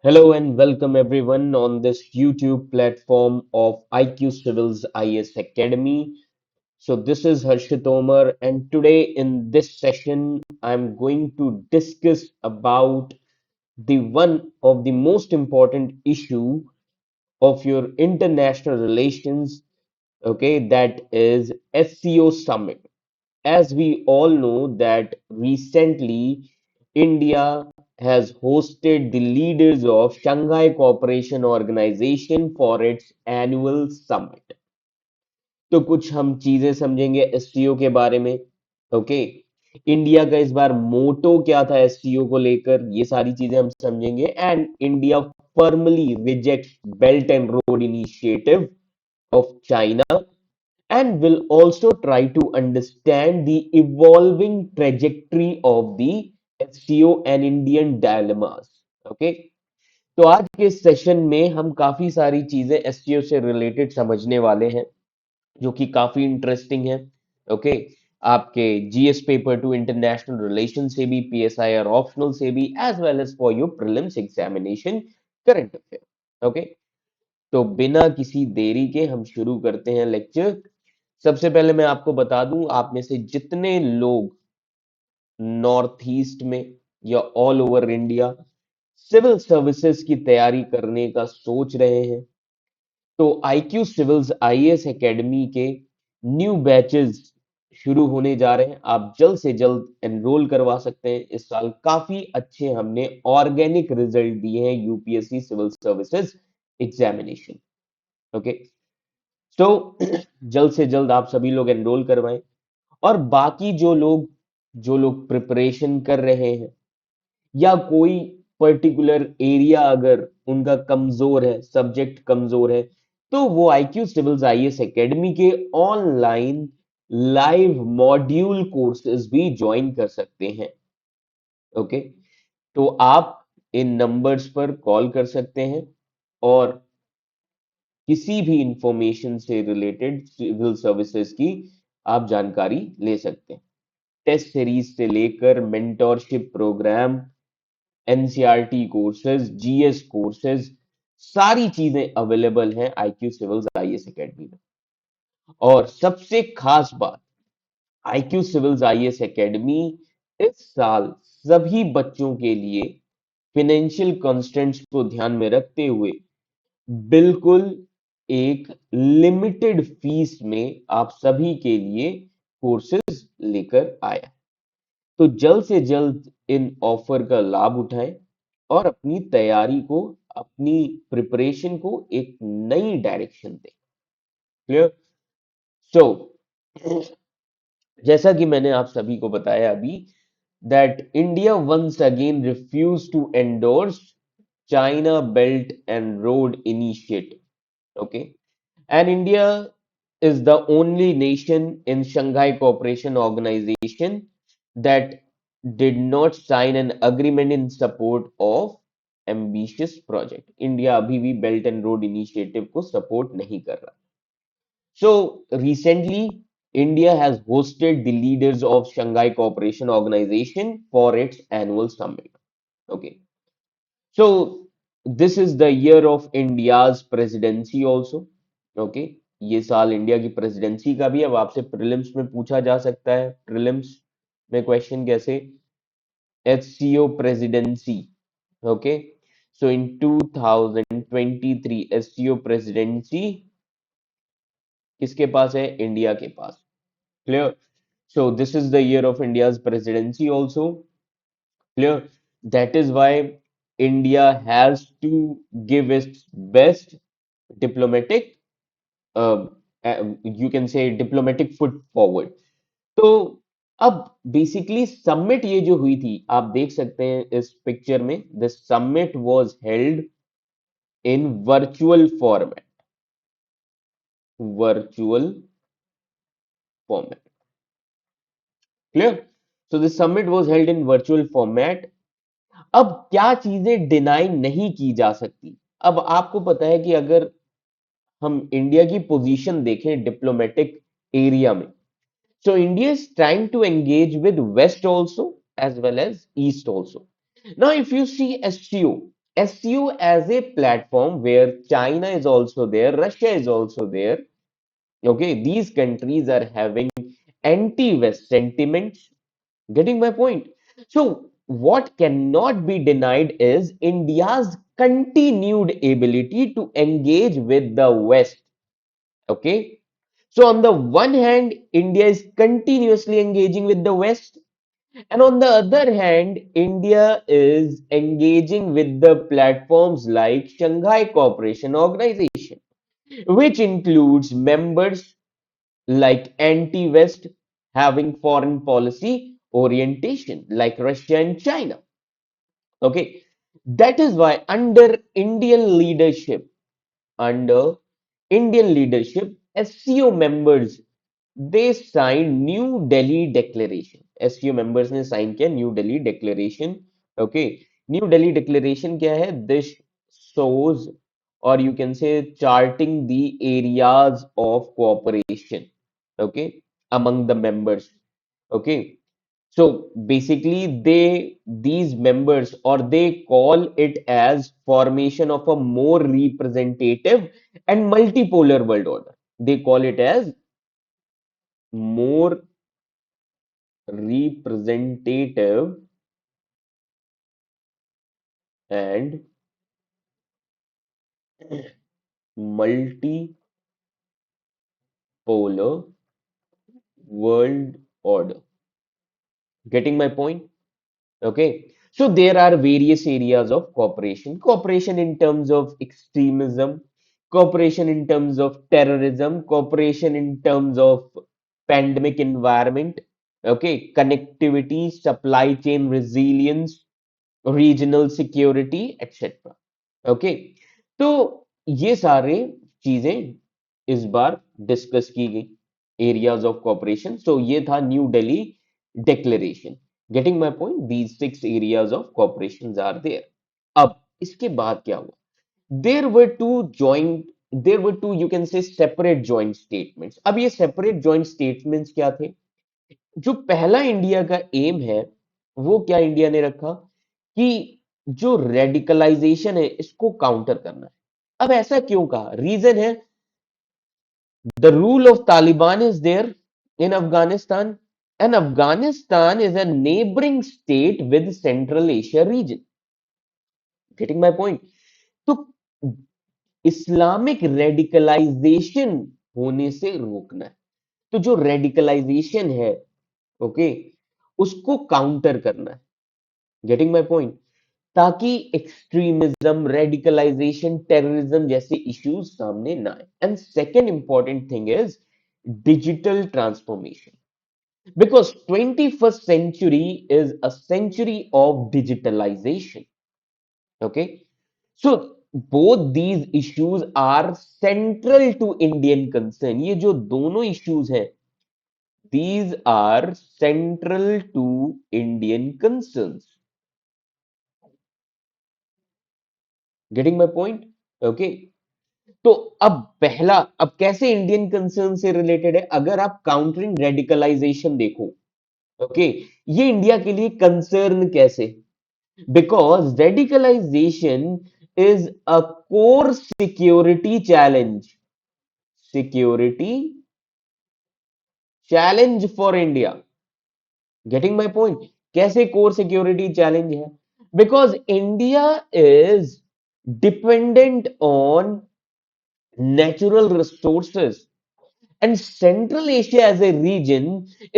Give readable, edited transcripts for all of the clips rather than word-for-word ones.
Hello and welcome everyone on this YouTube platform of IQ Civil's IS Academy. So this is Harshit Omar, and today in this session I'm going to discuss about the one of the most important issue of your international relations, okay, that is SCO Summit. As we all know that recently India has hosted the leaders of Shanghai Cooperation Organization for its annual summit. तो कुछ हम चीजें समझेंगे SCO के बारे में। Okay, India का इस बार मोटो क्या था एससीओ को लेकर, ये सारी चीजें हम समझेंगे। And India firmly rejects belt and road initiative of China and will also try to understand the evolving trajectory of the SCO and Indian dilemmas. Okay, तो आज के सेशन में हम काफी सारी चीजें एससीओ से रिलेटेड समझने वाले हैं जो कि काफी इंटरेस्टिंग है। ओके, आपके GS paper two international relation से भी, पीएसआईआर ऑप्शनल से भी, as well as for your prelims examination current affair. Okay, तो बिना किसी देरी के हम शुरू करते हैं लेक्चर। सबसे पहले मैं आपको बता दूं, आप में से जितने लोग नॉर्थ ईस्ट में या all over India civil services की तैयारी करने का सोच रहे हैं, तो आईक्यू सिविल्स आईएएस एकेडमी के न्यू बैचेस शुरू होने जा रहे हैं। आप जल्द से जल्द एनरोल करवा सकते हैं। इस साल काफी अच्छे हमने ऑर्गेनिक रिजल्ट दिए हैं UPSC civil services examination. Okay, तो जल्द से जल्द आप सभी लोग एनरोल करवाएं। और बाकी जो लोग प्रिपरेशन कर रहे हैं या कोई पर्टिकुलर एरिया अगर उनका कमजोर है, सब्जेक्ट कमजोर है, तो वो आईक्यू सिविल्स आईएएस एकेडमी के ऑनलाइन लाइव मॉड्यूल कोर्सेज भी ज्वाइन कर सकते हैं। ओके, तो आप इन नंबर्स पर कॉल कर सकते हैं और किसी भी इंफॉर्मेशन से रिलेटेड सिविल सर्विसेज की आप जानकारी ले सकते हैं। टेस्ट सीरीज से लेकर mentorship programme, NCERT courses, GS courses, सारी चीजें अवेलेबल हैं आईक्यू सिविल्स आईएएस एकेडमी में। और सबसे खास बात, आईक्यू सिविल्स आईएएस एकेडमी इस साल सभी बच्चों के लिए फाइनेंशियल कंस्ट्रेंट्स को ध्यान में रखते हुए बिल्कुल एक लिमिटेड फीस में आप सभी के लिए कोर्सेज लेकर आया। तो जल्द से जल्द इन ऑफर का लाभ उठाएं और अपनी तैयारी को, अपनी प्रिपरेशन को एक नई डायरेक्शन दें। क्लियर? सो जैसा कि मैंने आप सभी को बताया अभी, that India once again refuse to endorse China belt and road initiative. Okay, and India is the only nation in Shanghai Cooperation Organization that did not sign an agreement in support of ambitious project. India अभी भी belt and road initiative को support नहीं कर रहा। So recently, India has hosted the leaders of Shanghai Cooperation Organization for its annual summit. Okay, so this is the year of India's presidency also. Okay, ये साल India की presidency का भी। अब आपसे प्रीलिम्स में पूछा जा सकता है, प्रीलिम्स में क्वेश्चन कैसे, SCO presidency. Okay, so in 2023 SCO presidency किसके पास है? इंडिया के पास। Clear? So this is the year of India's presidency also. Clear? That is why India has to give its best diplomatic, you can say diplomatic foot forward. तो अब basically summit ये जो हुई थी, आप देख सकते हैं इस पिक्चर में, the summit was held in virtual format. Virtual format. Clear? So the summit was held in virtual format. अब क्या चीजें डिनाई नहीं की जा सकती? अब आपको पता है कि अगर हम इंडिया की पोजीशन देखें डिप्लोमेटिक एरिया में, so India is trying to engage with West also as well as East also. Now, if you see SCO, SCO as a platform where China is also there, Russia is also there. Okay, these countries are having anti-West sentiments. Getting my point? So, what cannot be denied is India's continued ability to engage with the West. Okay, so on the one hand, India is continuously engaging with the West, and on the other hand, India is engaging with the platforms like Shanghai Cooperation Organization, which includes members like anti-West having foreign policy orientation like Russia and China. Okay, that is why under Indian leadership, SCO members they signed New Delhi Declaration. SCO members ने sign किया new Delhi declaration. Okay, new Delhi declaration क्या है? This shows or you can say charting the areas of cooperation, okay, among the members. Okay, so basically these members or they call it as formation of a more representative and multipolar world order. They call it as more representative and multipolar world order. Getting my point? Okay. So there are various areas of cooperation. Cooperation in terms of extremism, cooperation in terms of terrorism, cooperation in terms of pandemic environment, okay, connectivity, supply chain resilience, regional security, etc. Okay, तो ये सारे चीजें इस बार discuss की गई, areas of corporation. So ये था new Delhi declaration. Getting my point, these 6 areas of cooperation are there. अब इसके बाद क्या हुआ? There were two joint there were two you can say separate joint statements. अब ये सेपरेट जॉइंट स्टेटमेंट्स क्या थे? जो पहला इंडिया का एम है वो क्या इंडिया ने रखा कि जो रेडिकलाइजेशन है इसको काउंटर करना है. अब ऐसा क्यों कहा? रीजन है the rule of Taliban is there in Afghanistan and Afghanistan is a neighbouring state with Central Asia region. Getting my point? तो इस्लामिक रेडिकलाइजेशन होने से रोकना है. तो जो रेडिकलाइजेशन है, ओके, उसको काउंटर करना है. Getting my point? ताकि एक्सट्रीमिज्म, रेडिकलाइजेशन, टेररिज्म जैसे इश्यूज सामने ना आए. And second important thing is digital transformation, because 21st century is a century of digitalization. Okay, so both these issues are central to Indian concern. ये जो दोनों issues हैं, these are central to Indian concerns. Getting my point? Okay. तो अब कैसे Indian concern से related है? अगर आप काउंटरिंग रेडिकलाइजेशन देखो, ओके, ये इंडिया के लिए कंसर्न कैसे? Because radicalisation is a core security challenge. Security challenge for India. Getting my point? कैसे कोर सिक्योरिटी चैलेंज है? Because India is dependent on natural resources, and Central Asia as a region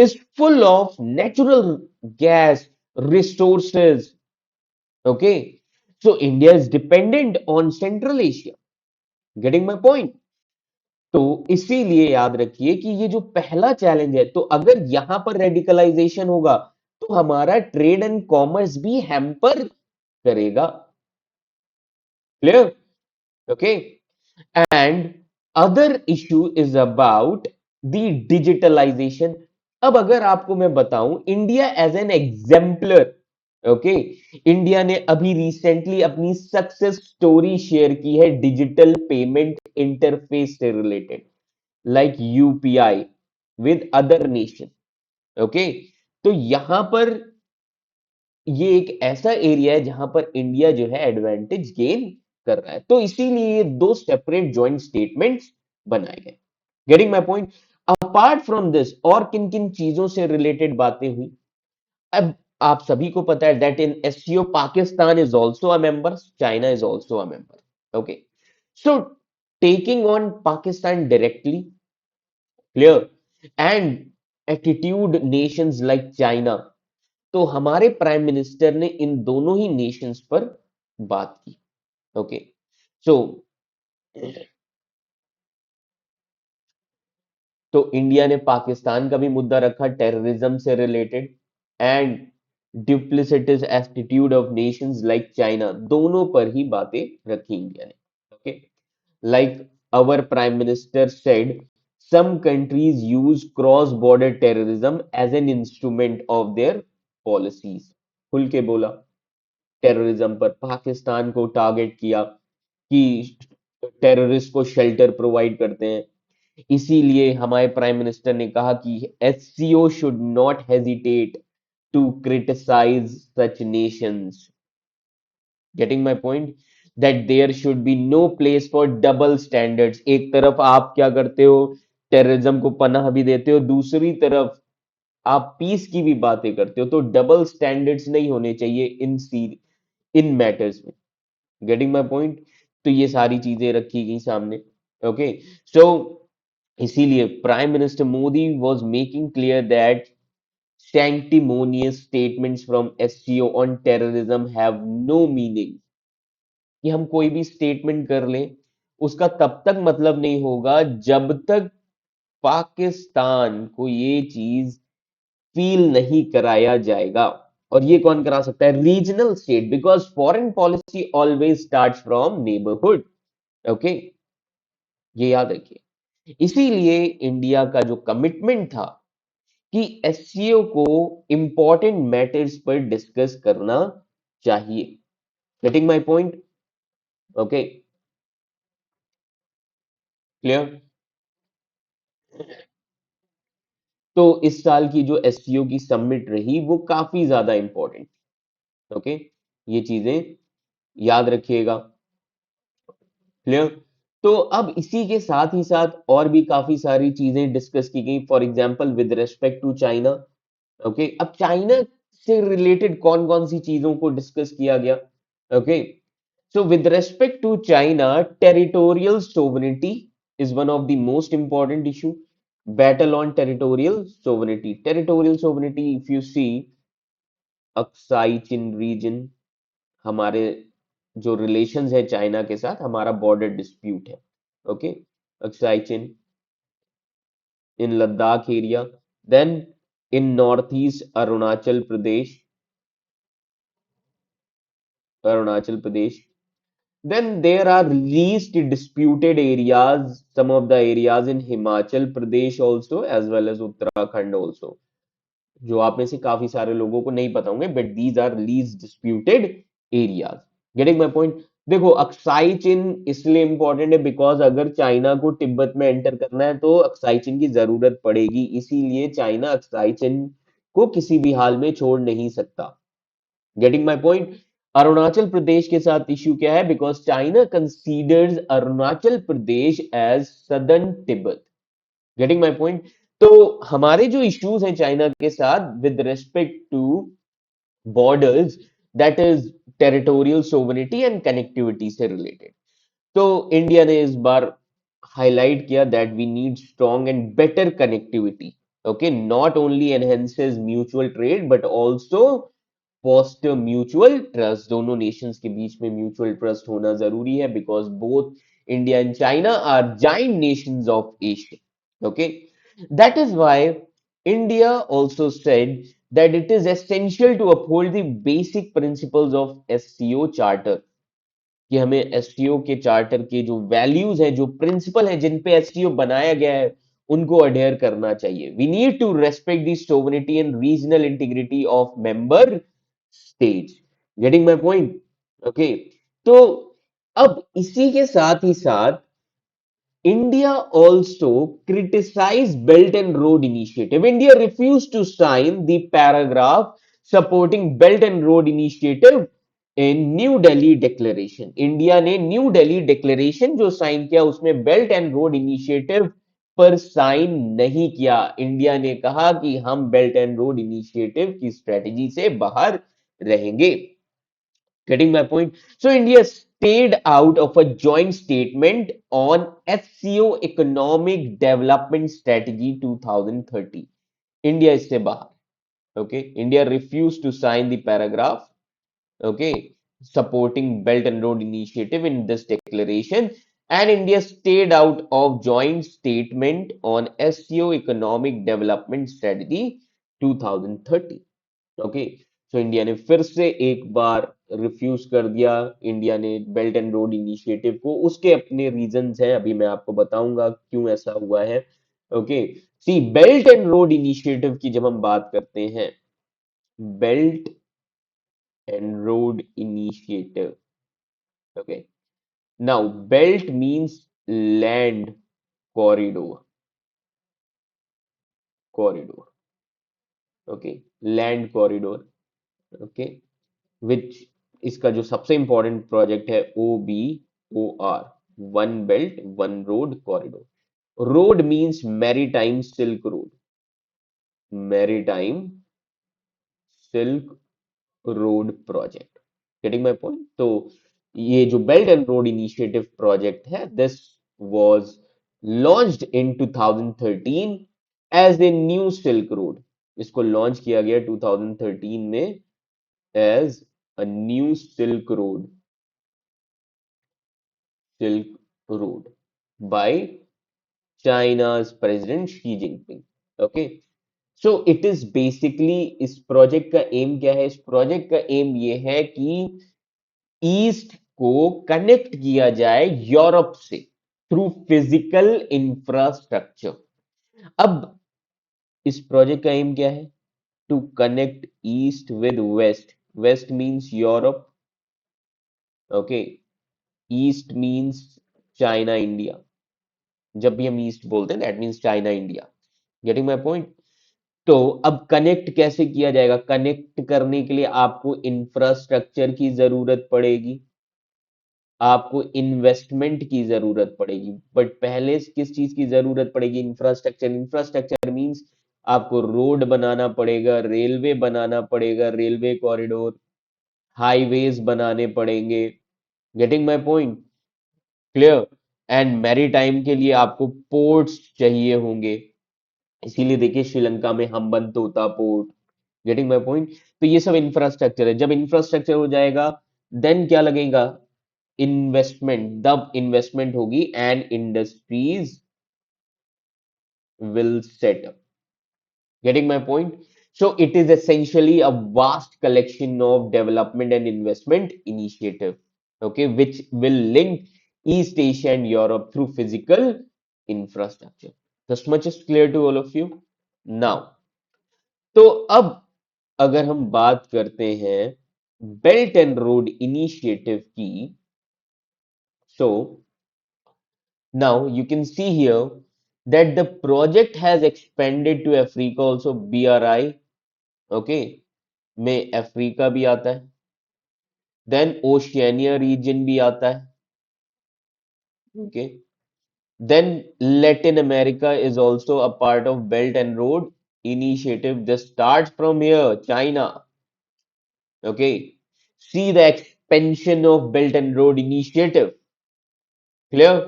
is full of natural gas resources. Okay, so India is dependent on Central Asia. Getting my point? तो इसीलिए याद रखिए कि ये जो पहला challenge है, तो अगर यहां पर रेडिकलाइजेशन होगा तो हमारा ट्रेड एंड कॉमर्स भी हैम्पर करेगा. Clear? Okay. And other issue is about the digitalization. अब अगर आपको मैं बताऊं, India as an exemplar, okay, India ने अभी रिसेंटली अपनी सक्सेस स्टोरी शेयर की है डिजिटल पेमेंट इंटरफेस से related, like UPI with other nation. Okay, तो यहां पर ये एक ऐसा एरिया है जहां पर इंडिया जो है एडवांटेज गेन कर रहा है, तो इसीलिए ये दो सेपरेट जॉइंट स्टेटमेंट्स बनाए गए। Getting my point. Apart from this और किन किन चीजों से रिलेटेड बातें हुई? अब आप सभी को पता है that in SCO Pakistan is also a member, China is also a member. Okay, so taking on Pakistan directly, clear, and attitude Nations like China, तो हमारे प्राइम मिनिस्टर ने इन दोनों ही नेशंस पर बात की। ओके, सो तो इंडिया ने पाकिस्तान का भी मुद्दा रखा टेररिज्म से related, and duplicitous attitude of nations like China, दोनों पर ही बातें रखी इंडिया ने। Okay, like our prime minister said, some countries use cross border terrorism as an instrument of their policies। खुल के बोला, टेररिज्म पर पाकिस्तान को टारगेट किया कि टेररिस्ट को शेल्टर प्रोवाइड करते हैं। इसीलिए हमारे प्राइम मिनिस्टर ने कहा कि SCO should not hesitate to criticise such nations. Getting my point, that there should be no place for double standards. एक तरफ आप क्या करते हो, टेररिज्म को पनाह भी देते हो, दूसरी तरफ आप पीस की भी बातें करते हो, तो डबल स्टैंडर्ड्स नहीं होने चाहिए इन मैटर्स में। Getting my point. तो ये सारी चीजें रखी गई सामने। ओके, सो इसीलिए prime minister Modi was making clear that sanctimonious statements from SCO on terrorism have no meaning। कि हम कोई भी स्टेटमेंट कर लें, उसका तब तक मतलब नहीं होगा जब तक पाकिस्तान को ये चीज फील नहीं कराया जाएगा। और ये कौन करा सकता है? Regional state, because foreign policy always starts from neighbourhood. Okay, ये याद रखिए। इसीलिए इंडिया का जो कमिटमेंट था कि एससीओ को इंपॉर्टेंट मैटर्स पर डिस्कस करना चाहिए। Getting my point? Okay, clear. तो इस साल की जो एससीओ की समिट रही वो काफी ज्यादा इंपॉर्टेंट। ओके, ये चीजें याद रखिएगा। क्लियर। तो अब इसी के साथ ही साथ और भी काफी सारी चीजें डिस्कस की गई, for example with respect to China. Okay, अब चाइना से रिलेटेड कौन कौन सी चीजों को डिस्कस किया गया? Okay, so with respect to China, territorial sovereignty is one of the most important issue। Battle on territorial sovereignty। Territorial sovereignty, if you see, Aksai Chin region, हमारे जो रिलेशंस है चाइना के साथ, हमारा बॉर्डर डिस्प्यूट है। Okay, Aksai Chin in Ladakh area, then in north east Arunachal Pradesh, then there are least disputed areas, some of the areas in Himachal Pradesh also as well as Uttarakhand also, जो आप में से काफी सारे लोगों को नहीं पता होंगे, but these are least disputed areas. Getting my point? देखो, अक्साई चिन इसलिए इंपॉर्टेंट है बिकॉज अगर चाइना को तिब्बत में एंटर करना है तो अक्साई चिन की जरूरत पड़ेगी, इसीलिए चाइना अक्साई चिन को किसी भी हाल में छोड़ नहीं सकता। Getting my point? Arunachal Pradesh के साथ इश्यू क्या है? Because China considers Arunachal Pradesh as southern Tibet. Getting my point? तो हमारे जो इश्यूज हैं चाइना के साथ with respect to borders, that is territorial sovereignty and connectivity से रिलेटेड, तो इंडिया ने इस बार हाईलाइट किया that we need strong and better connectivity. Okay, not only enhances mutual trade but also foster mutual trust. दोनों nations के बीच में म्यूचुअल ट्रस्ट होना जरूरी है because both India and China are giant nations of Asia. Okay, that is why India also said that it is essential to uphold the basic principles of SCO charter। कि हमें SCO के charter के जो values हैं, जो principal है जिन पे SCO बनाया गया है, उनको अडेयर करना चाहिए। We need to respect the sovereignty and regional integrity of member states. Getting my point? Okay, तो अब इसी के साथ ही साथ India also criticized Belt and Road Initiative। India refused to sign the paragraph supporting belt and road initiative in new Delhi declaration. India ने new Delhi declaration जो sign किया उसमें बेल्ट एंड रोड इनिशिएटिव पर साइन नहीं किया। इंडिया ने कहा कि हम बेल्ट एंड रोड इनिशिएटिव की स्ट्रेटजी से बाहर रहेंगे। Getting my point? So India stayed out of a joint statement on SCO Economic Development Strategy 2030. India is se bahar. Okay. India refused to sign the paragraph. Okay. Supporting Belt and Road Initiative in this declaration. And India stayed out of joint statement on SCO Economic Development Strategy 2030. Okay. So India ने फिर से एक बार refuse कर दिया, India ने belt and road initiative को। उसके अपने रीजंस हैं, अभी मैं आपको बताऊंगा क्यों ऐसा हुआ है। Okay. See belt and road initiative की जब हम बात करते हैं, belt and road initiative, okay, now belt means land corridor, corridor, okay, land corridor, okay, which इसका जो सबसे इंपॉर्टेंट प्रोजेक्ट है OBOR, one belt one road corridor. Road means maritime silk road, maritime silk road project. Getting my point? तो ये जो belt and road initiative project है, this was launched in 2013 as a new silk road. इसको launch किया गया 2013 में as a new silk road, silk road by China's president Xi Jinping. Okay. So it is basically, इस project का aim क्या है? इस प्रोजेक्ट का एम ये है कि ईस्ट को कनेक्ट किया जाए यूरोप से थ्रू फिजिकल इंफ्रास्ट्रक्चर। अब इस प्रोजेक्ट का एम क्या है? To connect east with west. West means Europe, okay, east means China India. जब भी हम ईस्ट बोलते हैं that means China India. Getting my point? तो अब कनेक्ट कैसे किया जाएगा? कनेक्ट करने के लिए आपको इंफ्रास्ट्रक्चर की जरूरत पड़ेगी, आपको इन्वेस्टमेंट की जरूरत पड़ेगी। बट पहले किस चीज की जरूरत पड़ेगी? इंफ्रास्ट्रक्चर। इंफ्रास्ट्रक्चर मींस आपको रोड बनाना पड़ेगा, रेलवे बनाना पड़ेगा, रेलवे कॉरिडोर, हाईवेज बनाने पड़ेंगे। Getting my point? Clear? And maritime के लिए आपको पोर्ट्स चाहिए होंगे, इसीलिए देखिए श्रीलंका में हम्बनतोता पोर्ट। Getting my point? तो ये सब इंफ्रास्ट्रक्चर है। जब इंफ्रास्ट्रक्चर हो जाएगा देन क्या लगेगा? इन्वेस्टमेंट। तब इन्वेस्टमेंट होगी and industries will set up. Getting my point? So it is essentially a vast collection of development and investment initiative, okay, which will link East Asia and Europe through physical infrastructure. This much is clear to all of you. Now, तो अब अगर हम बात करते हैं belt and road initiative की, so now you can see here that the project has expanded to Africa also, BRI, okay, में Africa भी आता है, देन ओशियानिया रीजन भी आता है, okay, then Latin America is also a part of belt and road initiative. This start from here China, okay. See the expansion of belt and road initiative. Clear?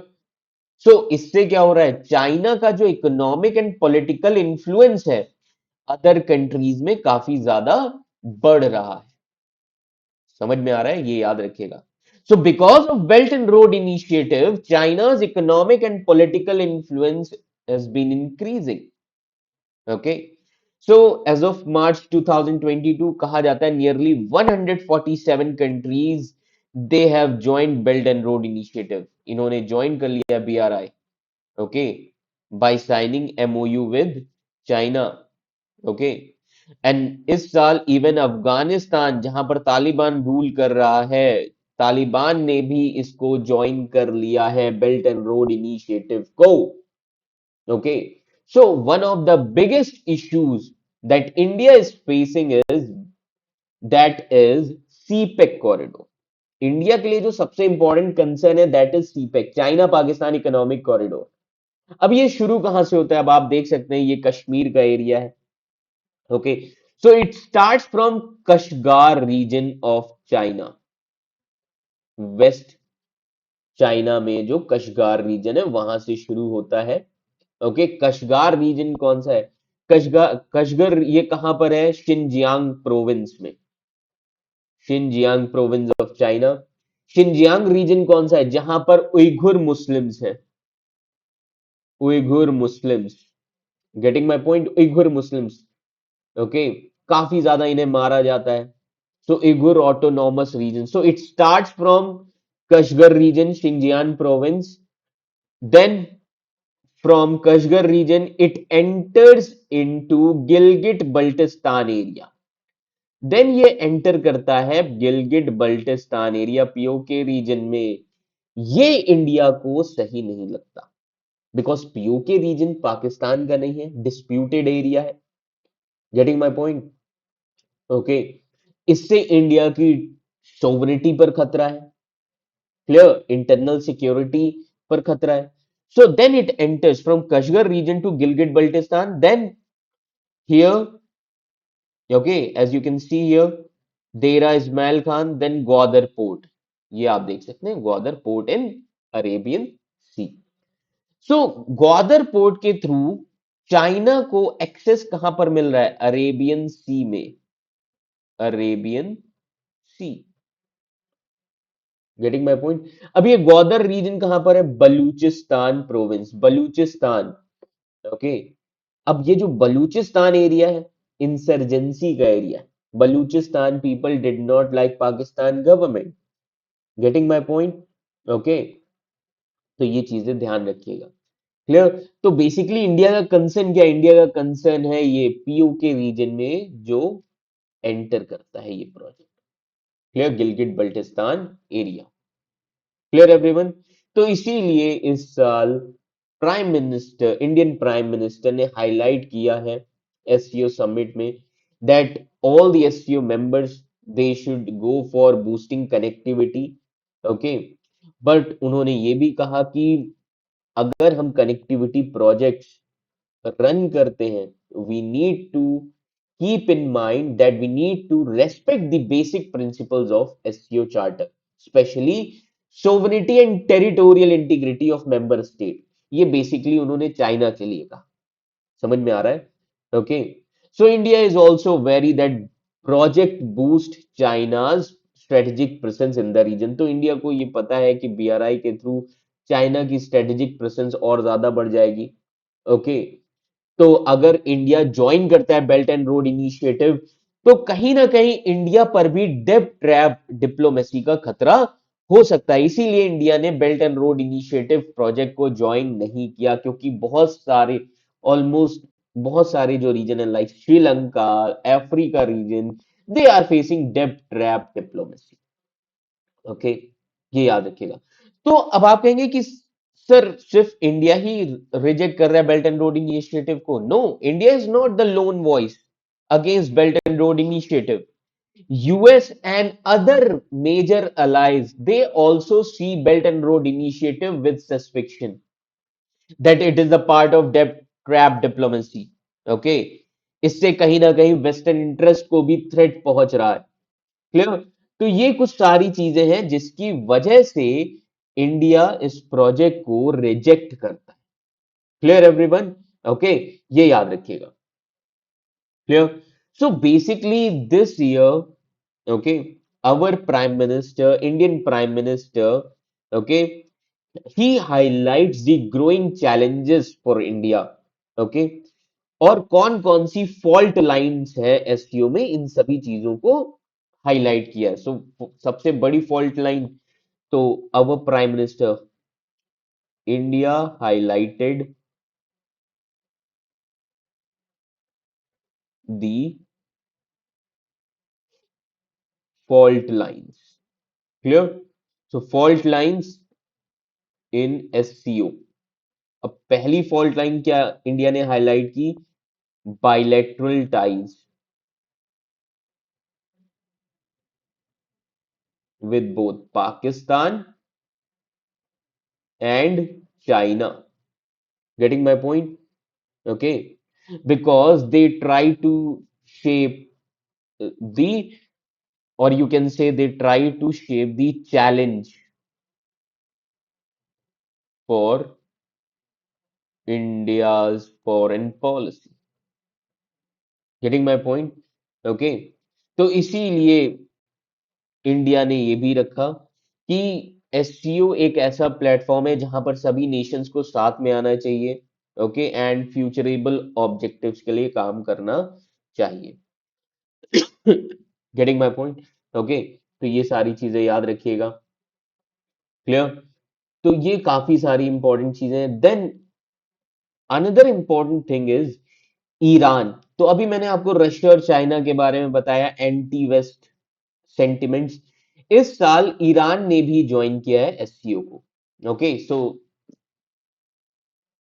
So इससे क्या हो रहा है? China का जो इकोनॉमिक एंड पॉलिटिकल इंफ्लुएंस है other countries में काफी ज्यादा बढ़ रहा है। समझ में आ रहा है? ये याद रखिएगा। So because of Belt and Road Initiative, China's economic and political influence has been increasing. Okay. So as of March 2022, कहा जाता है nearly 147 countries they have joined Belt and Road Initiative. इन्होंने join कर लिया BRI. Okay. By signing MOU with China. Okay. And इस साल even Afghanistan जहां पर तालिबान रूल कर रहा है, तालिबान ने भी इसको ज्वाइन कर लिया है बेल्ट एंड रोड इनिशिएटिव को। Okay. So one of the biggest issues that India is facing is that is CPEC corridor. India के लिए जो सबसे इंपॉर्टेंट कंसर्न है that is CPEC, China Pakistan economic corridor. अब ये शुरू कहां से होता है? अब आप देख सकते हैं ये कश्मीर का एरिया है। Okay, so it starts from Kashgar region of China, west China में जो कशगार रीजन है वहां से शुरू होता है। ओके, कशगार रीजन कौन सा है? कशगर ये कहां पर है? शिनजियांग प्रोविंस में, Xinjiang province of China. Xinjiang region कौन सा है? जहां पर उइघुर मुस्लिम्स है, Uyghur Muslims. Getting my point? Uyghur Muslims. Okay, काफी ज्यादा इन्हें मारा जाता है। So Uyghur autonomous region, so it starts from Kashgar region, Xinjiang province, then from Kashgar region it enters into Gilgit Baltistan area. Then ये enter करता है Gilgit Baltistan area, PoK region में। ये इंडिया को सही नहीं लगता बिकॉज पीओके रीजन पाकिस्तान का नहीं है, डिस्प्यूटेड एरिया है। Getting my point? ओके, इससे इंडिया की सोवरिटी पर खतरा है, क्लियर, इंटरनल सिक्योरिटी पर खतरा है। So then it enters from Kashgar region to Gilgit Baltistan, then here, okay, as you can see here, Dera Ismail Khan, then Gwadar port. ये आप देख सकते हैं Gwadar port in Arabian Sea. So Gwadar port के थ्रू चाइना को एक्सेस कहां पर मिल रहा है? अरेबियन सी में, Arabian sea. Getting my point? अब ये ग्वादर रीजन कहां पर है? बलूचिस्तान प्रोविंस, बलूचिस्तान। ओके, अब ये जो बलूचिस्तान एरिया है, इंसर्जेंसी का एरिया है। Balochistan people did not like Pakistan government. Getting my point? Okay, तो ये चीजें ध्यान रखिएगा, क्लियर। तो बेसिकली इंडिया का कंसर्न क्या है? इंडिया का कंसर्न है ये पीओके रीजन में जो एंटर करता है ये project, clear, Gilgit Baltistan area. Clear everyone? तो इसीलिए इस साल prime minister, Indian prime minister ने हाईलाइट किया है एससीओ समिट में that all the SCO members they should go for boosting connectivity. Okay, but उन्होंने ये भी कहा कि अगर हम कनेक्टिविटी प्रोजेक्ट्स रन करते हैं, we need to keep in mind that we need to respect the basic principles of SCO charter, especially sovereignty and territorial integrity of member state। ये बेसिकली उन्होंने चाइना के लिए कहा। समझ में आ रहा है? Okay, so India is also very that project boost China's strategic presence in the region. तो इंडिया को ये पता है कि बीआरआई के थ्रू चाइना की स्ट्रेटेजिक प्रेजेंस और ज्यादा बढ़ जाएगी। ओके, तो अगर इंडिया ज्वाइन करता है बेल्ट एंड रोड इनिशिएटिव, तो कहीं ना कहीं इंडिया पर भी डेब्ट ट्रैप डिप्लोमेसी का खतरा हो सकता है। इसीलिए इंडिया ने belt and road initiative project को ज्वाइन नहीं किया, क्योंकि बहुत सारे, ऑलमोस्ट बहुत सारे जो रीजन है like Sri Lanka, Africa region, they are facing डेब्ट ट्रैप डिप्लोमेसी। ओके, ये याद रखिएगा। तो अब आप कहेंगे कि सर सिर्फ इंडिया ही रिजेक्ट कर रहा है बेल्ट एंड रोड इनिशिएटिव को। No, India is not the lone voice against belt and road initiative. US and other major allies they also see belt and road initiative with suspicion that it is a part of debt trap diplomacy। Okay, इससे कहीं ना कहीं western interest को भी threat पहुंच रहा है, clear. तो ये कुछ सारी चीजें हैं जिसकी वजह से इंडिया इस प्रोजेक्ट को रिजेक्ट करता है। Clear everyone? ओके, ये याद रखिएगा, clear. So basically this year, okay, our prime minister, Indian prime minister, okay, he highlights the growing challenges for India। okay, और कौन कौन सी फॉल्ट लाइंस है एसटीओ में, इन सभी चीजों को हाईलाइट किया है। सो सबसे बड़ी फॉल्ट लाइन, तो our prime minister, India highlighted the fault lines, clear. So fault lines in SCO. अब पहली फॉल्ट लाइन क्या इंडिया ने हाईलाइट की? Bilateral ties, with both Pakistan and China. Getting my point? Okay. Because they try to shape the, or you can say they try to shape the challenge for India's foreign policy. Getting my point? Okay. तो इसीलिए India ने ये भी रखा कि SCO एक ऐसा platform है जहां पर सभी नेशंस को साथ में आना चाहिए, ओके, एंड फ्यूचरेबल ऑब्जेक्टिव्स के लिए काम करना चाहिए। Getting my point? ओके, तो ये सारी चीजें याद रखिएगा। क्लियर? तो ये काफी सारी इंपॉर्टेंट चीजें हैं। Then another important thing is Iran. तो अभी मैंने आपको रशिया और चाइना के बारे में बताया, एंटी वेस्ट सेंटिमेंट्स। इस साल ईरान ने भी ज्वाइन किया है एससीओ को। Okay, so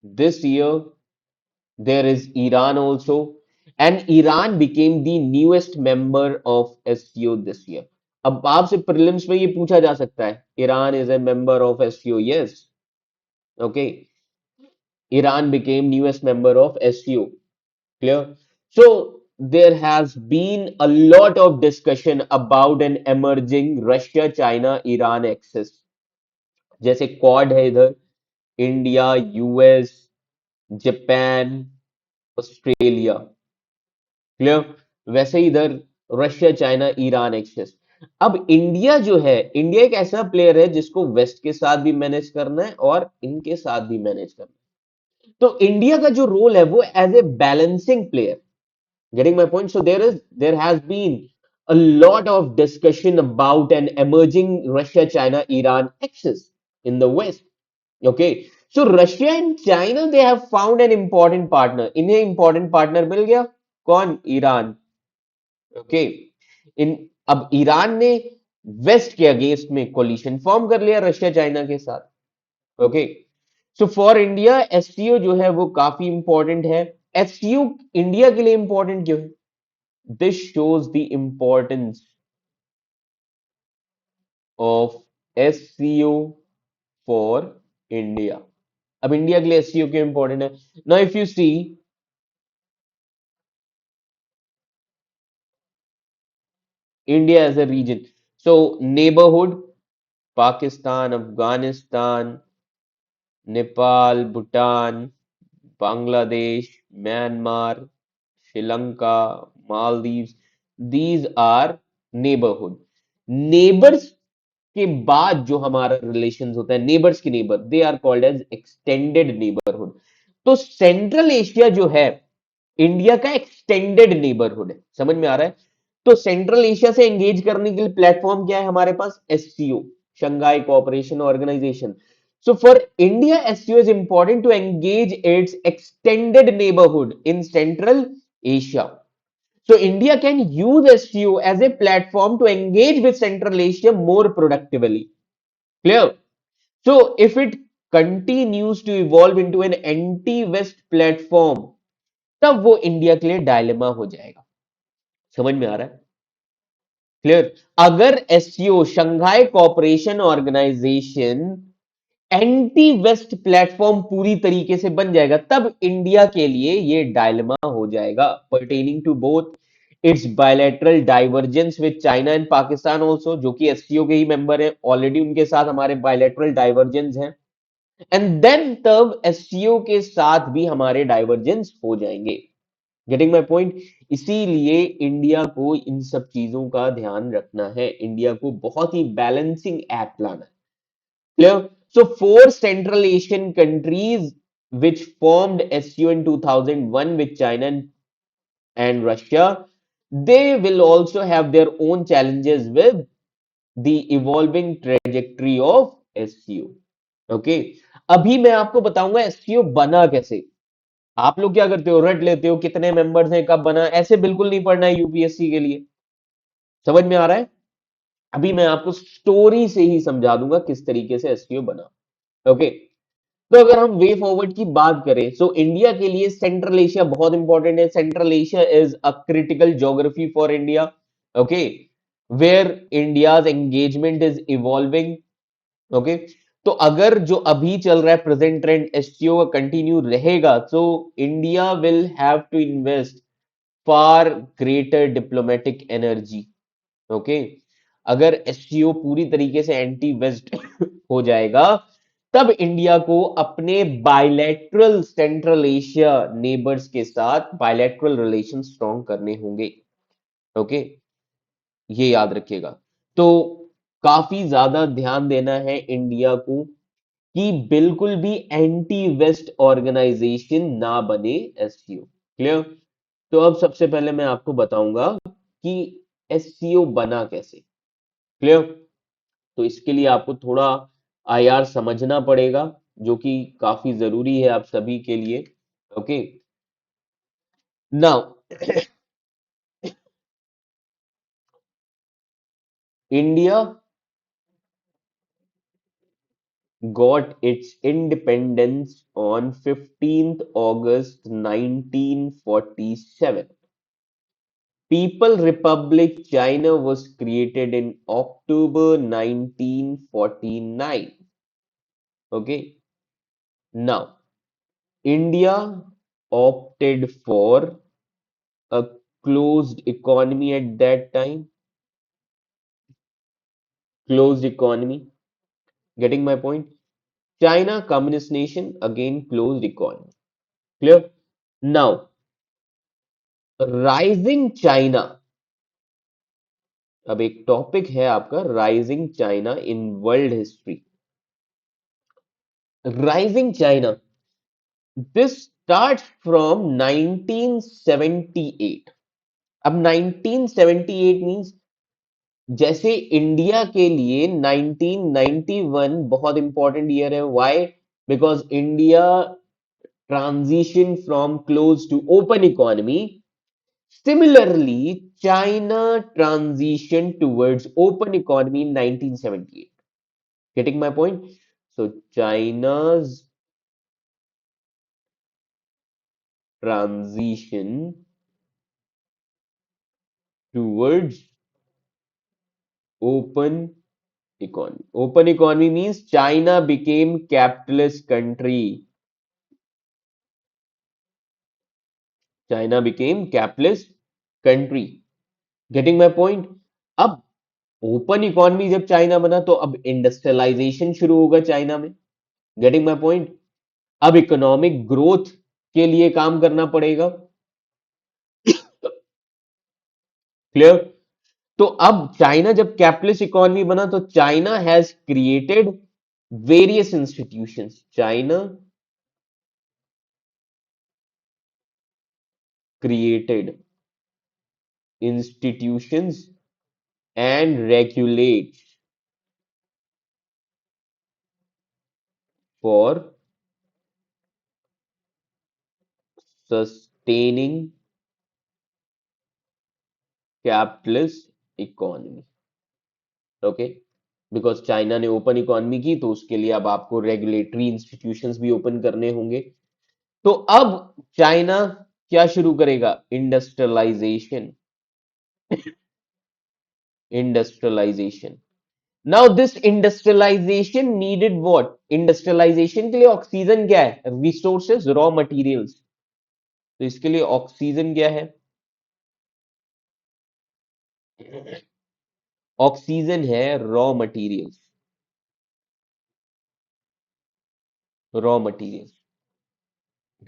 this year there is Iran also, and Iran became the newest member of SCO this year. अब आपसे प्रीलिम्स में ये पूछा जा सकता है, Iran is a member of SCO? Yes. Okay, Iran became newest member of SCO. Clear? So there has been a lot of discussion about an emerging Russia China Iran axis, जैसे quad है इधर, India, US, Japan, Australia. Clear? वैसे ही इधर Russia, China, Iran access. अब India जो है, India एक ऐसा प्लेयर है जिसको वेस्ट के साथ भी मैनेज करना है और इनके साथ भी मैनेज करना है। तो इंडिया का जो रोल है वो as a balancing player. Getting my point? So there has been a lot of discussion about an emerging Russia China Iran axis in the west. Okay, so Russia and China, they have found an important partner. इन्हें important partner मिल गया, कौन? Iran. Okay, इन अब Iran ने waste के against में collision form कर लिया Russia China के साथ। Okay, so for India SCO जो है वो काफी इंपॉर्टेंट है। एससीओ इंडिया के लिए इंपॉर्टेंट क्यों है? This shows the importance of SCO for India. अब इंडिया के लिए एससीओ क्यों इंपॉर्टेंट है? Now if you see India as a region, so neighbourhood, Pakistan, Afghanistan, Nepal, Bhutan, Bangladesh, Myanmar, Sri Lanka, Maldives, these are neighborhood. Neighbours के बाद जो हमारा रिलेशन होता है, नेबर्स की neighbour, they are called as extended neighbourhood. तो सेंट्रल एशिया जो है इंडिया का एक्सटेंडेड नेबरहुड है। समझ में आ रहा है? तो सेंट्रल एशिया से एंगेज करने के लिए प्लेटफॉर्म क्या है हमारे पास? SCO, Shanghai cooperation organisation. So for India, SCO is important to engage its extended neighborhood in Central Asia. So India can use SCO as a platform to engage with Central Asia more productively. Clear? So if it continues to evolve into an anti-West platform, तब वो India के लिए dilemma हो जाएगा। समझ में आ रहा है? क्लियर? अगर SCO, Shanghai cooperation organisation, anti west platform पूरी तरीके से बन जाएगा, तब इंडिया के लिए ये डायलेमा हो जाएगा, pertaining to both its bilateral divergence with China and Pakistan also, जो कि एससीओ के ही मेंबर है ऑलरेडी, उनके साथ हमारे बायलैटरल डाइवर्जेंस हैं। एंड देन तब एससीओ के साथ भी हमारे डाइवर्जेंस हो जाएंगे। Getting my point? इसीलिए इंडिया को इन सब चीजों का ध्यान रखना है, इंडिया को बहुत ही बैलेंसिंग एक्ट लाना है। Clear? So four Central Asian countries which formed SCO in 2001 with China and Russia, they will also have their own challenges with the evolving trajectory of SCO. Okay? अभी मैं आपको बताऊंगा SCO बना कैसे। आप लोग क्या करते हो? रट लेते हो कितने मेंबर्स हैं, कब बना, ऐसे बिल्कुल नहीं पढ़ना है यूपीएससी के लिए। समझ में आ रहा है? अभी मैं आपको स्टोरी से ही समझा दूंगा किस तरीके से एससीओ बना। ओके, तो अगर हम वे फॉरवर्ड की बात करें, सो इंडिया के लिए सेंट्रल एशिया बहुत इंपॉर्टेंट है। Central Asia is a critical geography for India. Okay, where India's engagement is evolving. Okay, तो अगर जो अभी चल रहा है प्रेजेंट ट्रेंड एससीओ का कंटिन्यू रहेगा, तो India will have to invest far greater diplomatic energy. Okay, अगर एससीओ पूरी तरीके से एंटी वेस्ट हो जाएगा, तब इंडिया को अपने बायलैटरल सेंट्रल एशिया नेबर्स के साथ बायलैटरल रिलेशन स्ट्रॉन्ग करने होंगे। ओके, ये याद रखिएगा। तो काफी ज्यादा ध्यान देना है इंडिया को कि बिल्कुल भी एंटी वेस्ट ऑर्गेनाइजेशन ना बने एससीओ। क्लियर? तो अब सबसे पहले मैं आपको बताऊंगा कि एससीओ बना कैसे। क्लियर? तो इसके लिए आपको थोड़ा आईआर समझना पड़ेगा, जो कि काफी जरूरी है आप सभी के लिए। Okay, now India got its independence on 15th August 1947. People Republic China was created in October 1949. Okay, now India opted for a closed economy at that time. Closed economy. Getting my point? China, communist nation, again closed economy. Clear? Now, rising China, अब एक topic है आपका rising China in world history. Rising China, this start from 1978। अब 1978 means, जैसे India के लिए 1991 बहुत important year है। Why? Because India transition from close to open economy. Similarly, China transitioned towards open economy in 1978. Getting my point? So China's transition towards open economy. Open economy means China became capitalist country. China became capitalist country. Getting my point? अब open economy जब China बना, तो अब industrialisation शुरू होगा China में। Getting my point? अब economic growth के लिए काम करना पड़ेगा। क्लियर? तो अब चाइना जब कैपिटलिस्ट इकोनॉमी बना, तो China has created various institutions. China created institutions and regulate for sustaining capitalist economy. Okay, because China ने ओपन इकोनॉमी की, तो उसके लिए अब आपको रेगुलेटरी इंस्टीट्यूशंस भी ओपन करने होंगे। तो अब चाइना क्या शुरू करेगा? Industrialisation. Industrialisation. Now this industrialisation needed what? Industrialisation के लिए ऑक्सीजन क्या है? Resources, raw materials. तो इसके लिए ऑक्सीजन क्या है? ऑक्सीजन है raw materials. Raw materials.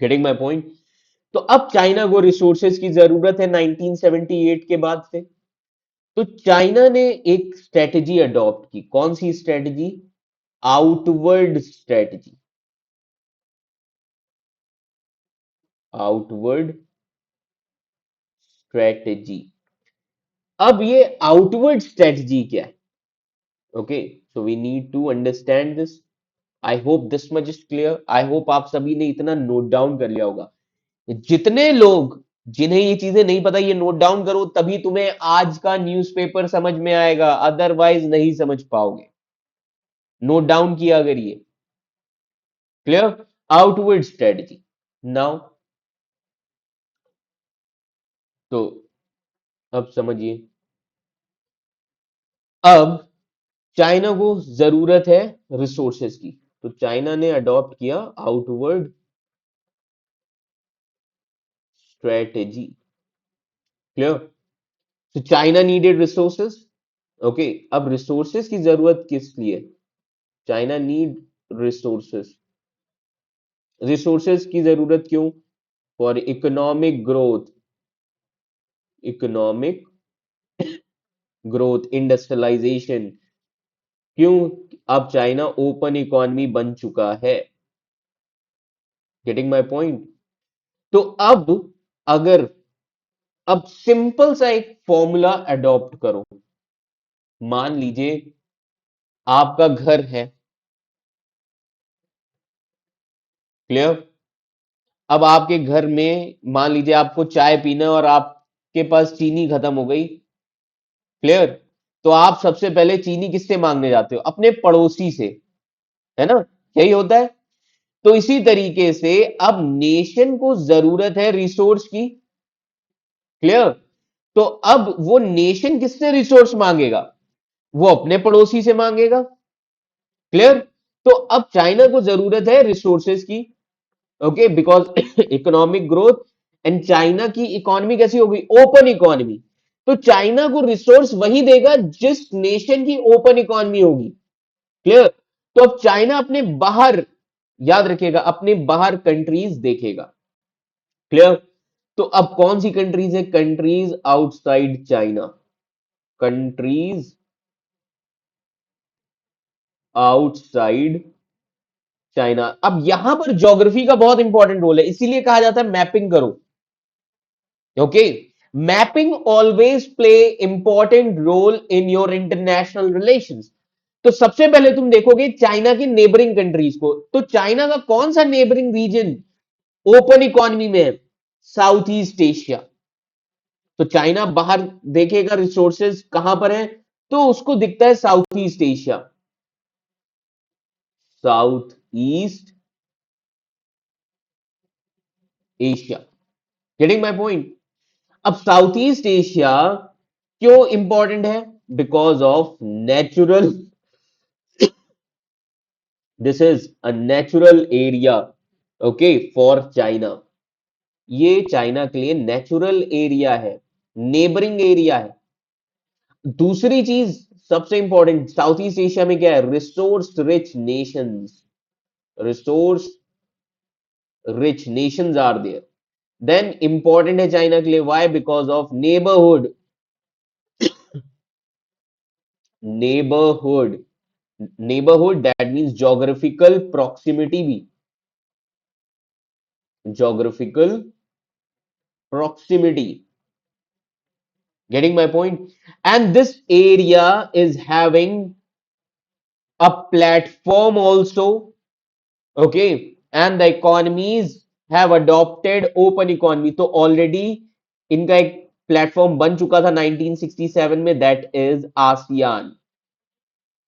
Getting my point? तो अब चाइना को रिसोर्सेज की जरूरत है 1978 के बाद से। तो चाइना ने एक स्ट्रेटेजी अडॉप्ट की। कौन सी strategy? Outward strategy. Outward strategy. अब ये आउटवर्ड स्ट्रेटजी क्या है? Okay, so we need to understand this. I hope this much is clear. I hope आप सभी ने इतना नोट डाउन कर लिया होगा। जितने लोग जिन्हें ये चीजें नहीं पता, ये नोट डाउन करो, तभी तुम्हें आज का न्यूज़पेपर समझ में आएगा, अदरवाइज नहीं समझ पाओगे। नोट डाउन किया अगर ये। क्लियर? Outward strategy. नाउ, तो अब समझिए अब चाइना को जरूरत है रिसोर्सेज की, तो चाइना ने अडॉप्ट किया आउटवर्ड स्ट्रेटेजी। क्लियर? तो चाइना नीडेड रिसोर्सेज। ओके, अब रिसोर्सेज की जरूरत किस लिए? China need resources. रिसोर्सेज की जरूरत क्यों? For economic growth, economic growth, industrialisation. क्यों? अब चाइना ओपन इकोनॉमी बन चुका है। Getting my point? तो अगर अब सिंपल सा एक फॉर्मूला अडॉप्ट करो। मान लीजिए आपका घर है। क्लियर? अब आपके घर में मान लीजिए आपको चाय पीना है और आपके पास चीनी खत्म हो गई। क्लियर? तो आप सबसे पहले चीनी किससे मांगने जाते हो? अपने पड़ोसी से। है ना? यही होता है। तो इसी तरीके से अब नेशन को जरूरत है रिसोर्स की। क्लियर? तो अब वो नेशन किससे रिसोर्स मांगेगा? वो अपने पड़ोसी से मांगेगा। क्लियर? तो अब चाइना को जरूरत है रिसोर्सेज की। Okay, because economic growth. And China की इकोनॉमी कैसी होगी? Open economy. तो चाइना को रिसोर्स वही देगा जिस नेशन की ओपन इकोनॉमी होगी। क्लियर? तो अब चाइना अपने बाहर, याद रखिएगा, अपने बाहर कंट्रीज देखेगा। क्लियर? तो अब कौन सी कंट्रीज है? Countries outside China. Countries outside China. अब यहां पर ज्योग्राफी का बहुत इंपॉर्टेंट रोल है, इसीलिए कहा जाता है मैपिंग करो। Okay, mapping always play important role in your international relations. तो सबसे पहले तुम देखोगे चाइना की नेबरिंग कंट्रीज को। तो चाइना का कौन सा नेबरिंग रीजन ओपन इकोनॉमी में है? South east Asia. तो चाइना बाहर देखेगा रिसोर्सेज कहां पर है, तो उसको दिखता है south east Asia. South east Asia. Getting my point? अब साउथ ईस्ट एशिया क्यों इंपॉर्टेंट है? Because of natural, this is a natural area. Okay, for China. ये चाइना के लिए नेचुरल एरिया है, नेबरिंग एरिया है। दूसरी चीज सबसे इंपॉर्टेंट, साउथ ईस्ट एशिया में क्या है? Resource rich nations. Resource rich nations are there. Then important है चाइना के लिए, why? Because of neighbourhood. Neighbourhood, neighbourhood that means geographical proximity भी। Geographical proximity. Getting my point? And this area is having a platform also. Okay, and the economies have adopted open economy. तो already इनका एक platform बन चुका था 1967 में, that is ASEAN.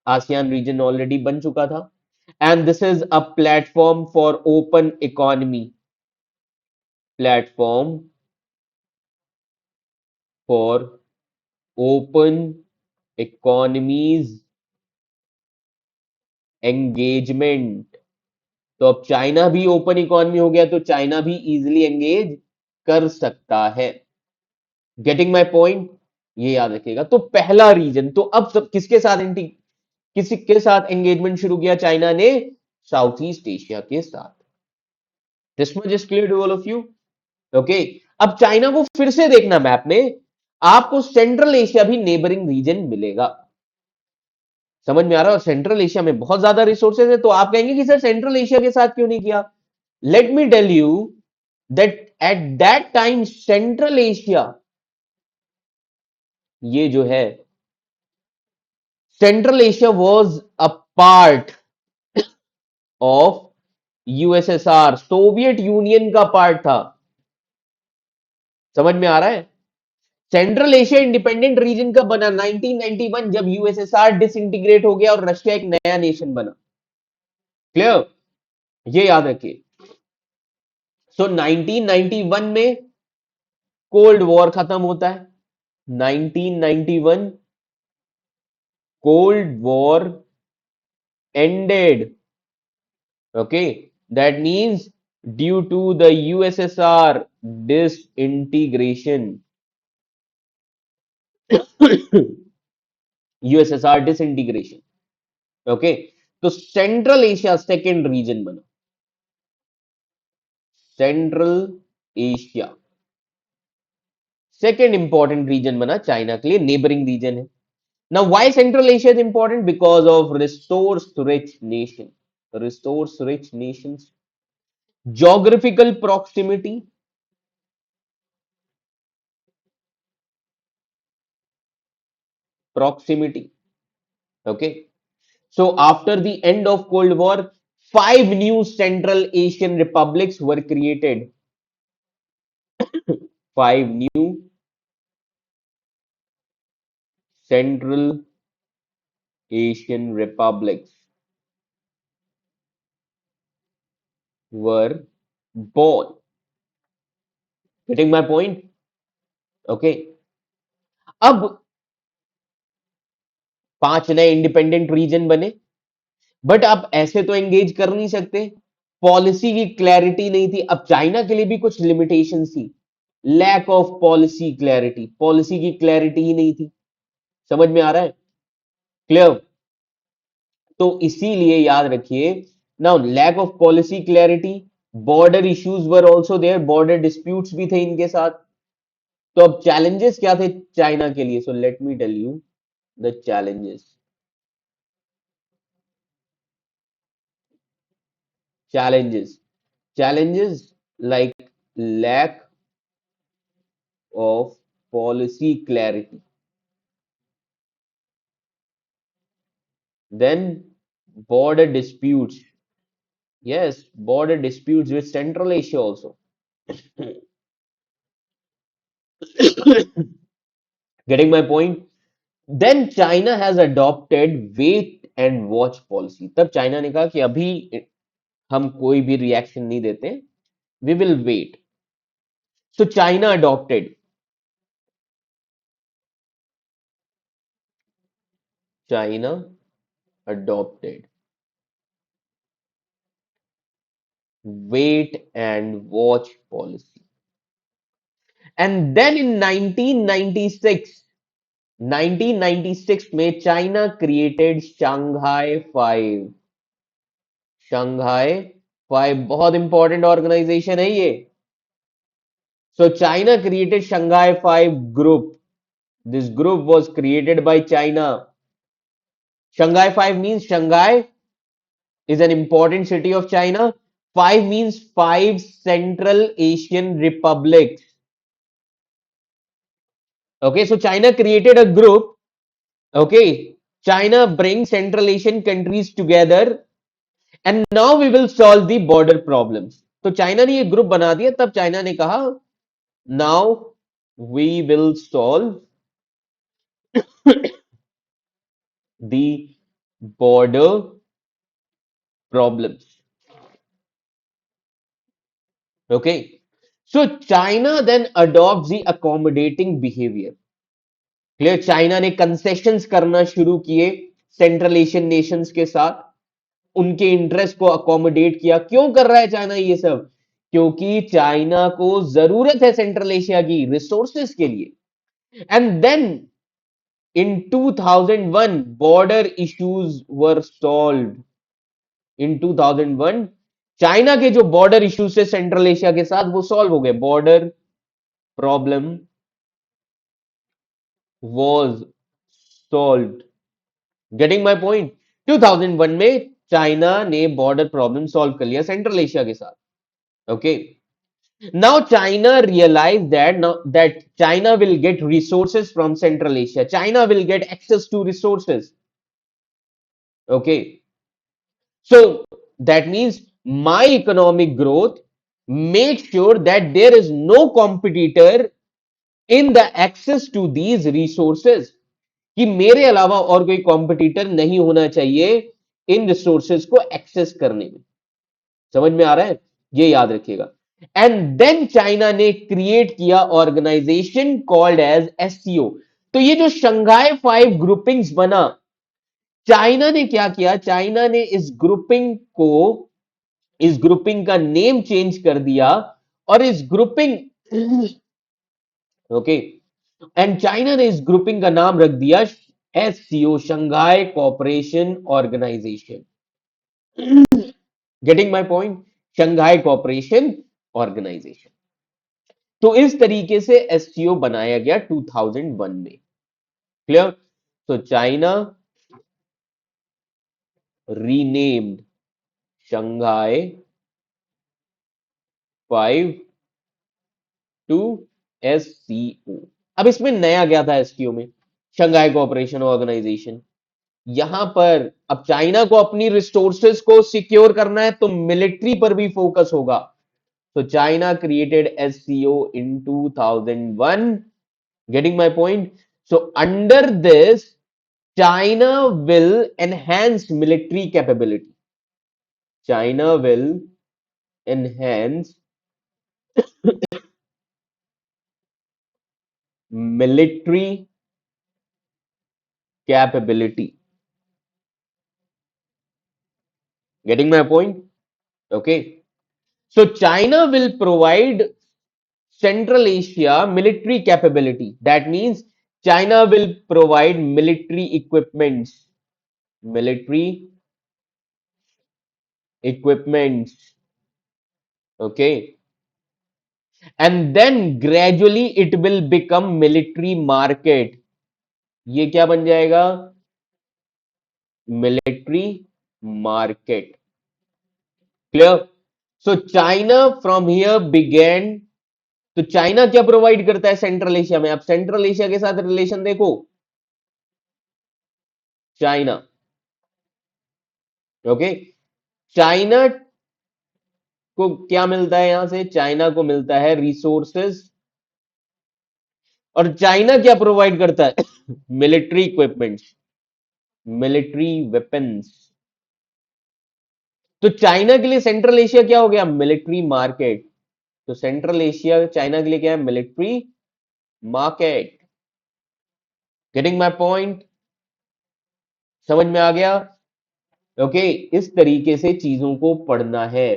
ASEAN region already बन चुका था। And this is a platform for open economy. Platform for open economies engagement. तो अब चाइना भी ओपन इकोनॉमी हो गया, तो चाइना भी इजीली एंगेज कर सकता है। Getting my point? ये याद रखिएगा। तो पहला रीजन, तो अब सब किसके साथ किसी के साथ एंगेजमेंट शुरू किया चाइना ने? साउथ ईस्ट एशिया के साथ। This much is clear to all of you? Okay, अब चाइना को फिर से देखना मैप में, आपको सेंट्रल एशिया भी नेबरिंग रीजन मिलेगा। समझ में आ रहा है? और सेंट्रल एशिया में बहुत ज्यादा रिसोर्सेज है। तो आप कहेंगे कि सर सेंट्रल एशिया के साथ क्यों नहीं किया? Let me tell you that at that time Central Asia, ये जो है Central Asia was a part of USSR, Soviet Union का पार्ट था। समझ में आ रहा है? सेंट्रल एशिया इंडिपेंडेंट रीजन कब बना? 1991, जब यूएसएसआर डिसइंटीग्रेट हो गया और रशिया एक नया नेशन बना। क्लियर? ये याद रखिए। सो 1991 में कोल्ड वॉर खत्म होता है। 1991 Cold War ended. Okay, that means due to the USSR disintegration. USSR disintegration. Okay, तो सेंट्रल एशिया सेकेंड रीजन बना. Central Asia second important region बना चाइना के लिए, नेबरिंग रीजन है. Now, why Central Asia is important? Because of resource-rich nation, resource-rich nations, geographical proximity, proximity. Okay. So after the end of Cold War, five new Central Asian republics were created. Five new Central Asian republics were born. Getting my point? Okay. अब पांच नए independent reason बने. But आप ऐसे तो engage कर नहीं सकते. पॉलिसी की क्लैरिटी नहीं थी. अब चाइना के लिए भी कुछ लिमिटेशन थी. Lack of policy clarity, policy की क्लैरिटी ही नहीं थी. समझ में आ रहा है? क्लियर? तो इसीलिए याद रखिए, now lack of policy clarity, border issues were also there, border disputes भी थे इनके साथ. तो अब चैलेंजेस क्या थे चाइना के लिए? So let me tell you the challenges. challenges challenges like lack of policy clarity, then border disputes. Yes, border disputes with Central Asia also. Getting my point? Then China has adopted wait and watch policy. तब China ने कहा कि अभी हम कोई भी reaction नहीं देते, we will wait. So China adopted wait and watch policy. And then in 1996 में चाइना क्रिएटेड Shanghai 5. Shanghai 5 बहुत इंपॉर्टेंट ऑर्गेनाइजेशन है ये. So China created Shanghai 5 group. This group was created by China. Shanghai 5 means Shanghai is an important city of China. 5 means 5 Central Asian republics. Okay, so China created a group. Okay, China brings Central Asian countries together and now we will solve the border problems. तो China ने ये group बना दिया. तब China ने कहा now we will solve the border problems. Okay, so China then adopts the accommodating behavior. Clear? China ने concessions करना शुरू किए सेंट्रल एशियन नेशंस के साथ, उनके इंटरेस्ट को अकोमोडेट किया. क्यों कर रहा है चाइना ये सब? क्योंकि चाइना को जरूरत है सेंट्रल एशिया की रिसोर्सेस के लिए. And then in 2001 border issues were solved. In 2001 China के जो बॉर्डर इश्यूज थे सेंट्रल एशिया के साथ वो सॉल्व हो गए. Border problem was solved. Getting my point? 2001 में चाइना ने बॉर्डर प्रॉब्लम सॉल्व कर लिया सेंट्रल एशिया के साथ. Okay, now China realized that now that China will get resources from Central Asia. China will get access to resources. Okay, so that means my economic growth make sure that there is no competitor in the access to these resources. कि मेरे अलावा और कोई competitor नहीं होना चाहिए इन resources को access करने में. समझ में आ रहा है? ये याद रखिएगा. एंड देन चाइना ने क्रिएट किया ऑर्गेनाइजेशन कॉल्ड एज एससीओ. तो ये जो शंघाई 5 ग्रुपिंग्स बना, चाइना ने क्या किया, चाइना ने इस ग्रुपिंग का नेम चेंज कर दिया, और इस ग्रुपिंग, ओके, एंड चाइना ने इस ग्रुपिंग का नाम रख दिया SCO, Shanghai cooperation organisation. Getting my point? Shanghai cooperation organisation. तो इस तरीके से एससीओ बनाया गया 2001 में। क्लियर? तो China renamed Shanghai 5 to SCO. अब इसमें नया क्या था एससीओ में? Shanghai cooperation organisation. यहां पर अब चाइना को अपनी रिसोर्सेज को सिक्योर करना है, तो मिलिट्री पर भी फोकस होगा। तो China created SCO in 2001। Getting my point? So under this, China will enhance military capability. China will enhance military capability. Getting my point? Okay. So China will provide Central Asia military capability. That means China will provide military equipments. Military equipments. Okay. And then gradually it will become military market. ये क्या बन जाएगा? Military market. Clear? So China from here began. तो China क्या provide करता है Central Asia में? आप सेंट्रल एशिया के साथ रिलेशन देखो। चाइना, ओके, चाइना को क्या मिलता है यहां से? चाइना को मिलता है रिसोर्सेज। और चाइना क्या प्रोवाइड करता है? Military equipments, military weapons. तो चाइना के लिए सेंट्रल एशिया क्या हो गया? Military market. तो सेंट्रल एशिया चाइना के लिए क्या है? Military market. Getting my point? समझ में आ गया? ओके, इस तरीके से चीजों को पढ़ना है।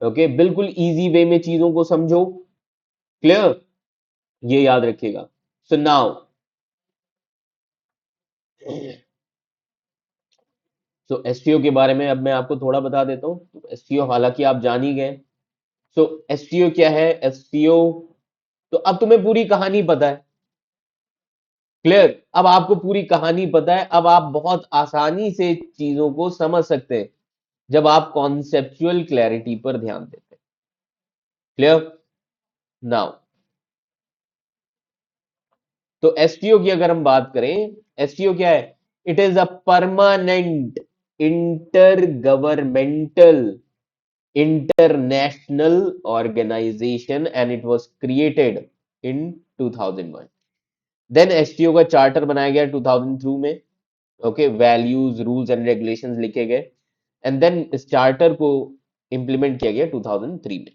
ओके, बिल्कुल इजी वे में चीजों को समझो। क्लियर? ये याद रखिएगा। सो नाउ, सो एसटीओ के बारे में अब मैं आपको थोड़ा बता देता हूं। एसटीओ हालांकि आप जान ही गए। सो एसटीओ क्या है? एसटीओ, तो अब तुम्हें पूरी कहानी पता है। क्लियर? अब आपको पूरी कहानी पता है। अब आप बहुत आसानी से चीजों को समझ सकते हैं जब आप कॉन्सेप्चुअल क्लैरिटी पर ध्यान देते हैं। क्लियर? नाउ, तो एसटीओ की अगर हम बात करें, एसटीओ क्या है? It is a permanent inter governmental international organisation and it was created in 2001। Then STO का चार्टर बनाया गया 2002 में। Okay, values, rules and regulations लिखे गए, एंड देन इस चार्टर को इंप्लीमेंट किया गया 2003 में।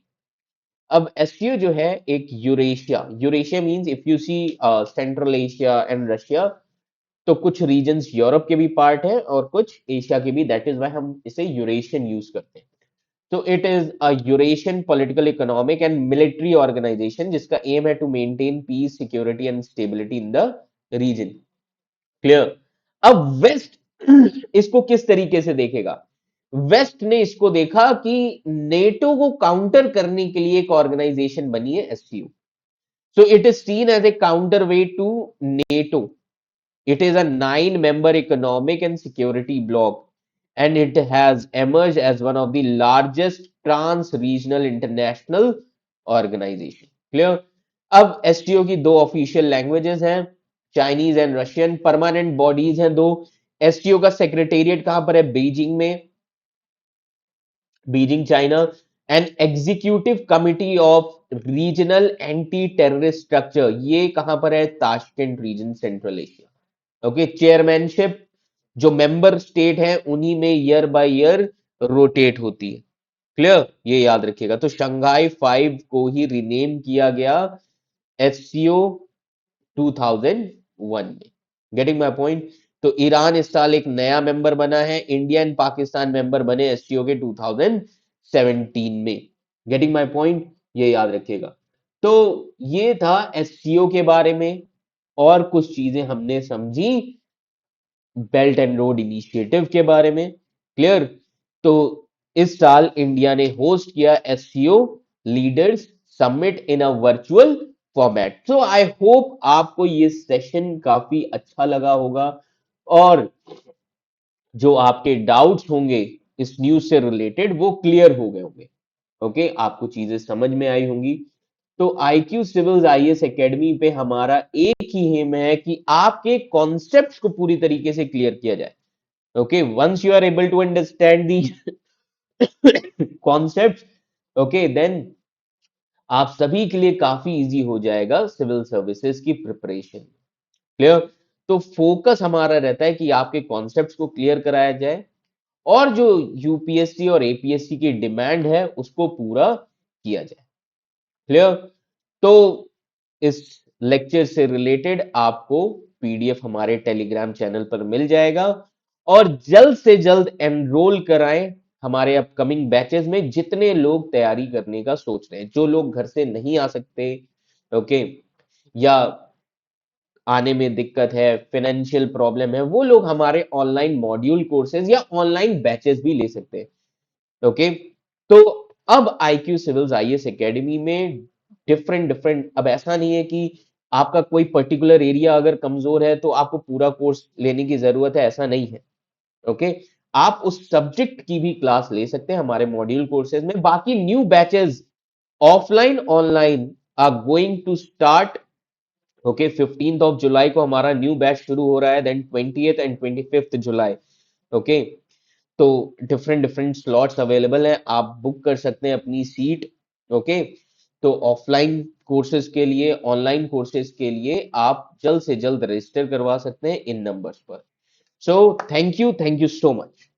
अब एससीओ जो है एक Eurasia, Eurasia means if you see central Asia and Russia, तो कुछ रीजन्स यूरोप के भी पार्ट है और कुछ एशिया के भी, दैट इज वाई हम इसे यूरेशियन यूज करते हैं। तो it is a Eurasian political, economic and military organisation जिसका एम है to maintain peace, security and stability in the region. Clear? अब वेस्ट इसको किस तरीके से देखेगा? वेस्ट ने इसको देखा कि नेटो को काउंटर करने के लिए एक ऑर्गेनाइजेशन बनी है SCO. So it is seen as a counter weight to NATO. It is a 9-member economic and security bloc, and it has emerged as one of the largest trans-regional international organization. Clear? अब STO की दो official languages हैं, Chinese and Russian. Permanent bodies हैं दो। STO का secretariat कहां पर है? बीजिंग में, Beijing China. And executive committee of regional anti terrorist structure, ये कहां पर है? Tashkent region, central Asia. Okay, chairmanship जो मेंबर स्टेट है उन्हीं में ईयर बाय ईयर रोटेट होती है। क्लियर? ये याद रखिएगा। तो शंघाई 5 को ही रिनेम किया गया एससीओ 2001 में। Getting my point? तो ईरान इस साल एक नया मेंबर बना है, इंडिया एंड पाकिस्तान मेंबर बने एससीओ के 2017 में। गेटिंग माय पॉइंट, ये याद रखिएगा। तो ये था एससीओ के बारे में, और कुछ चीजें हमने समझी बेल्ट एंड रोड इनिशिएटिव के बारे में। क्लियर? तो इस साल इंडिया ने होस्ट किया SCO leaders summit in a virtual format. So I hope आपको ये सेशन काफी अच्छा लगा होगा, और जो आपके डाउट्स होंगे इस न्यूज से रिलेटेड वो क्लियर हो गए होंगे। ओके, आपको चीजें समझ में आई होंगी। तो आईक्यू सिविल्स आईएएस एकेडमी पे हमारा एक ही एम है कि आपके कॉन्सेप्ट्स को पूरी तरीके से क्लियर किया जाए। Okay, once you are able to understand the concept, okay, then आप सभी के लिए काफी इजी हो जाएगा सिविल सर्विसेज की प्रिपरेशन। क्लियर? तो फोकस हमारा रहता है कि आपके कॉन्सेप्ट्स को क्लियर कराया जाए, और जो यूपीएससी और एपीएससी की डिमांड है उसको पूरा किया जाए। क्लियर? तो इस लेक्चर से रिलेटेड आपको पीडीएफ हमारे टेलीग्राम चैनल पर मिल जाएगा, और जल्द से जल्द एनरोल कराएं हमारे अपकमिंग बैचेस में, जितने लोग तैयारी करने का सोच रहे हैं। जो लोग घर से नहीं आ सकते, ओके, या आने में दिक्कत है, फाइनेंशियल प्रॉब्लम है, वो लोग हमारे ऑनलाइन मॉड्यूल कोर्सेज या ऑनलाइन बैचेस भी ले सकते हैं। ओके, तो अब आईक्यू सिविल्स आईएएस एकेडमी में डिफरेंट डिफरेंट, अब ऐसा नहीं है कि आपका कोई पर्टिकुलर एरिया अगर कमजोर है तो आपको पूरा कोर्स लेने की जरूरत है, ऐसा नहीं है। ओके, आप उस सब्जेक्ट की भी क्लास ले सकते हैं हमारे मॉड्यूल कोर्सेज में। बाकी new batches offline online are going to start. Okay, 15th of July को हमारा न्यू बैच शुरू हो रहा है, then 20th and 25th July. Okay, तो डिफरेंट डिफरेंट स्लॉट्स अवेलेबल हैं, आप बुक कर सकते हैं अपनी सीट। ओके, तो ऑफलाइन कोर्सेज के लिए, ऑनलाइन कोर्सेज के लिए आप जल्द से जल्द रजिस्टर करवा सकते हैं इन नंबर्स पर। So thank you so much.